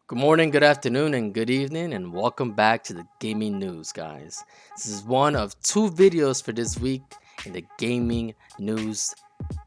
Good morning, good afternoon, and good evening, and welcome back to the gaming news, guys. This is one of two videos for this week in the gaming news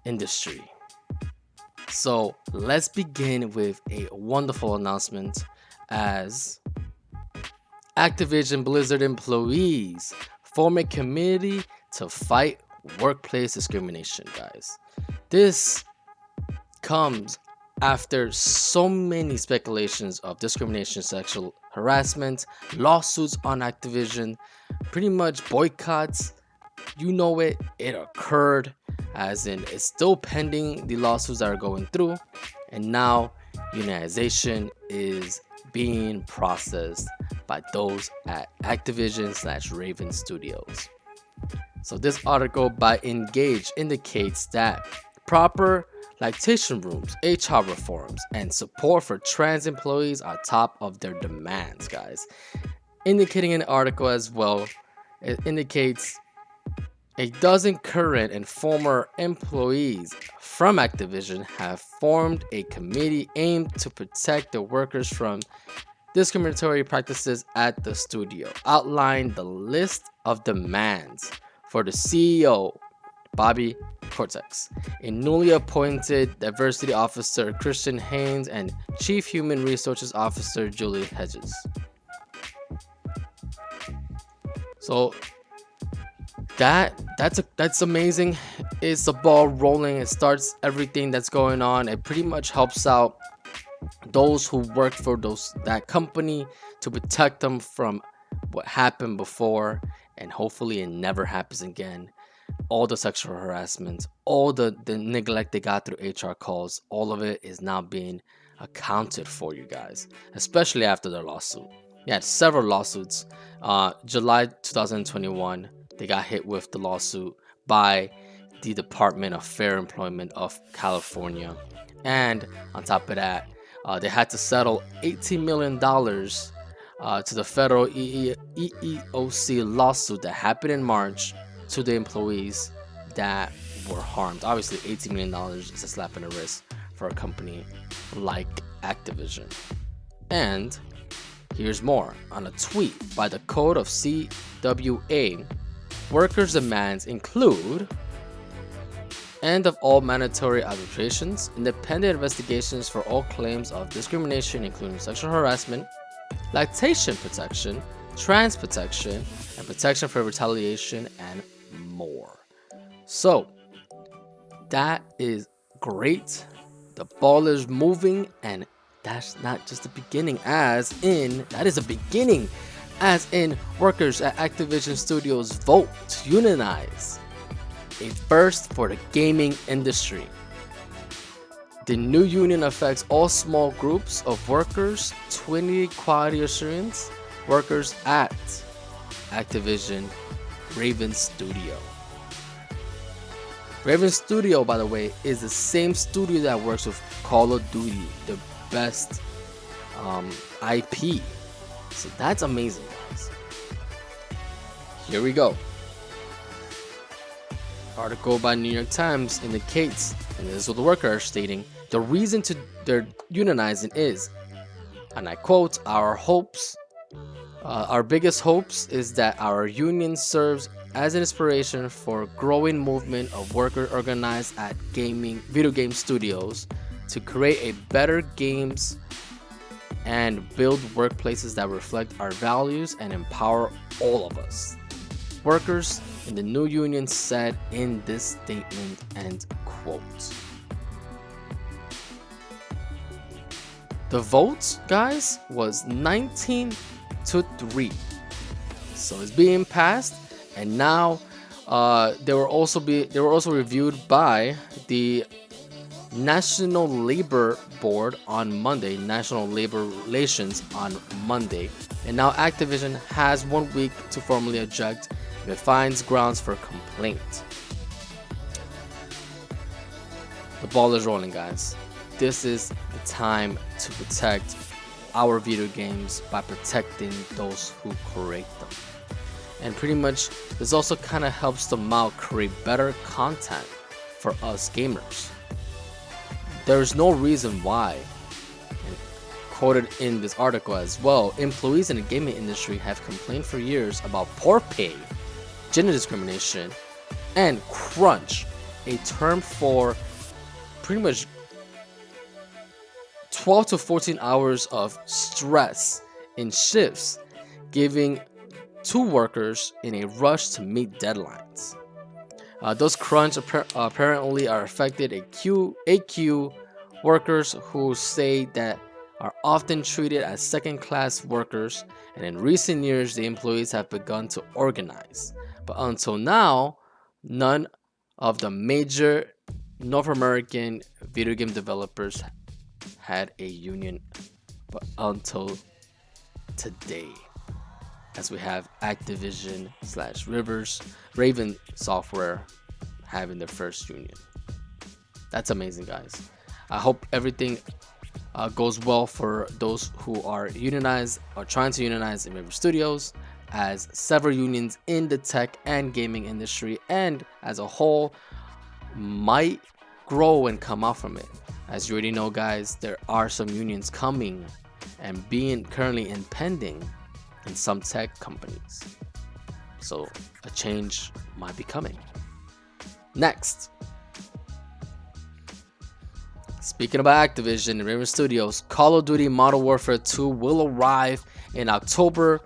industry. So let's begin with a wonderful announcement as Activision Blizzard employees form a committee to fight workplace discrimination, guys. This comes after so many speculations of discrimination, sexual harassment, lawsuits on Activision, pretty much boycotts. You know it occurred, as in it's still pending the lawsuits that are going through, and now unionization is being processed by those at Activision / Raven Studios. So this article by Engage indicates that proper lactation rooms, HR reforms, and support for trans employees are top of their demands, guys. Indicating in the article as well, it indicates a dozen current and former employees from Activision have formed a committee aimed to protect the workers from discriminatory practices at the studio. Outline the list of demands for the CEO, Bobby Cortex, a newly appointed diversity officer Christian Haynes, and chief human resources officer Julie Hedges. So that's amazing. It's the ball rolling. It starts everything that's going on. It pretty much helps out those who work for that company to protect them from what happened before, and hopefully it never happens again. All the sexual harassment, all the neglect they got through HR calls, all of it is now being accounted for, you guys, especially after their lawsuit. Yeah, several lawsuits. July 2021, they got hit with the lawsuit by the Department of Fair Employment of California. And on top of that, they had to settle $18 million to the federal EEOC lawsuit that happened in March to the employees that were harmed. Obviously, $18 million is a slap in the wrist for a company like Activision. And here's more. On a tweet by the code of CWA, workers' demands include end of all mandatory arbitrations, independent investigations for all claims of discrimination, including sexual harassment, lactation protection, trans protection, and protection for retaliation, and more. So that is great. The ball is moving, and that's not just the beginning, as in that is a beginning, as in workers at Activision Studios vote to unionize, a first for the gaming industry. The new union affects all small groups of workers, 20 quality assurance workers at Activision Raven Studio. Raven Studio, by the way, is the same studio that works with Call of Duty, the best IP. So that's amazing, guys. Here we go. Article by New York Times indicates, and this is what the workers are stating, the reason to their unionizing is, and I quote, our biggest hopes is that our union serves as an inspiration for a growing movement of workers organized at video game studios to create a better games and build workplaces that reflect our values and empower all of us. Workers in the new union said in this statement, end quote. The vote, guys, was 19-3. So it's being passed, and now they were also reviewed by the National Labor Board on Monday, National Labor Relations on Monday, and now Activision has 1 week to formally object if it finds grounds for complaint. The ball is rolling, guys. This is the time to protect our video games by protecting those who create them. And pretty much, this also kind of helps them out create better content for us gamers. There's no reason why quoted in this article as well, employees in the gaming industry have complained for years about poor pay, gender discrimination, and crunch, a term for pretty much 12 to 14 hours of stress in shifts, giving to workers in a rush to meet deadlines. Those crunch apparently are affected AQ workers who say that are often treated as second-class workers, and in recent years the employees have begun to organize. But until now, none of the major North American video game developers had a union, but until today, as we have Activision / Raven Software having their first union. That's amazing, guys. I hope everything goes well for those who are unionized or trying to unionize in Raven Studios, as several unions in the tech and gaming industry and as a whole might grow and come out from it. As you already know, guys, there are some unions coming and being currently impending in some tech companies. So a change might be coming. Next, speaking about Activision and Raven Studios, Call of Duty Modern Warfare 2 will arrive in October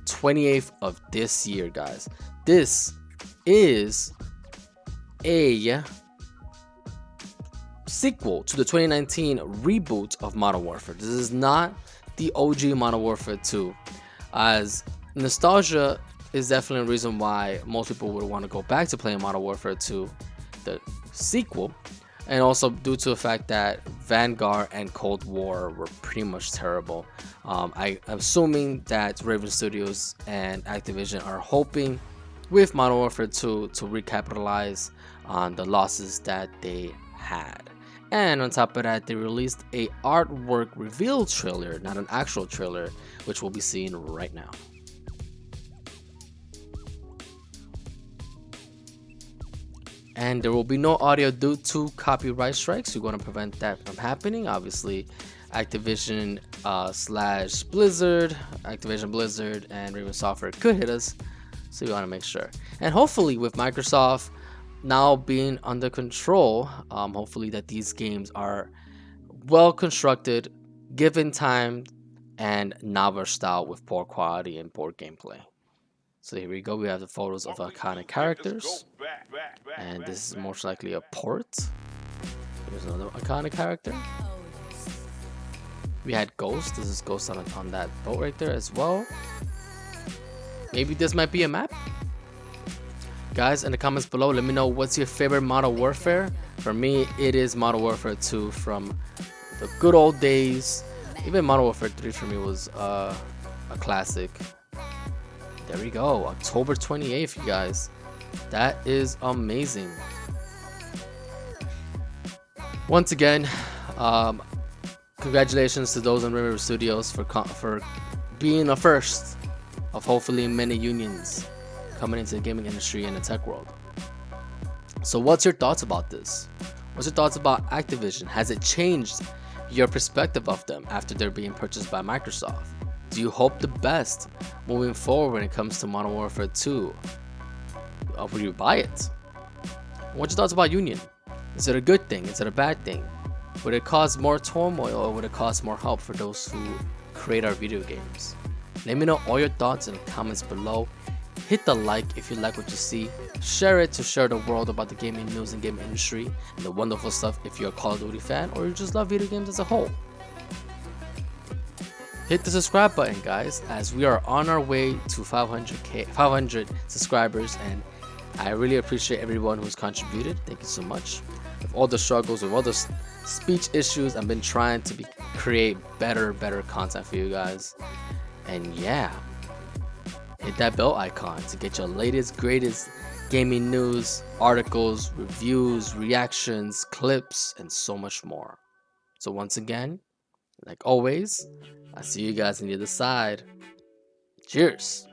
28th of this year, guys. This is a sequel to the 2019 reboot of Modern Warfare. This is not the OG Modern Warfare 2, as nostalgia is definitely a reason why most people would want to go back to playing Modern Warfare 2, the sequel, and also due to the fact that Vanguard and Cold War were pretty much terrible. I'm assuming that Raven Studios and Activision are hoping with Modern Warfare 2 to recapitalize on the losses that they had. And on top of that, they released a artwork reveal trailer, not an actual trailer, which we'll be seeing right now. And there will be no audio due to copyright strikes. We're going to prevent that from happening. Obviously, Activision / Blizzard, Activision Blizzard, and Raven Software could hit us, so we want to make sure. And hopefully, with Microsoft now being under control, hopefully that these games are well constructed, given time, and novel style with poor quality and poor gameplay. So here we go. We have the photos of iconic characters, and this is most likely a port. Here's another iconic character. We had Ghost. This is Ghost on that boat right there as well. Maybe this might be a map. Guys, in the comments below, let me know what's your favorite Modern Warfare. For me, it is Modern Warfare 2 from the good old days. Even Modern Warfare 3 for me was a classic. There we go, October 28th, you guys. That is amazing. Once again, congratulations to those in Raven Studios for being the first of hopefully many unions coming into the gaming industry and the tech world. So what's your thoughts about this? What's your thoughts about Activision? Has it changed your perspective of them after they're being purchased by Microsoft? Do you hope the best moving forward when it comes to Modern Warfare 2? Will you buy it? What's your thoughts about Union? Is it a good thing? Is it a bad thing? Would it cause more turmoil, or would it cause more help for those who create our video games? Let me know all your thoughts in the comments below. Hit the like if you like what you see. Share it to share the world about the gaming news and gaming industry and the wonderful stuff if you're a Call of Duty fan or you just love video games as a whole. Hit the subscribe button, guys, as we are on our way to 500 subscribers, and I really appreciate everyone who's contributed. Thank you so much. With all the struggles, with all the speech issues, I've been trying to create better content for you guys. And yeah, hit that bell icon to get your latest, greatest gaming news, articles, reviews, reactions, clips, and so much more. So once again, like always, I'll see you guys on the other side. Cheers.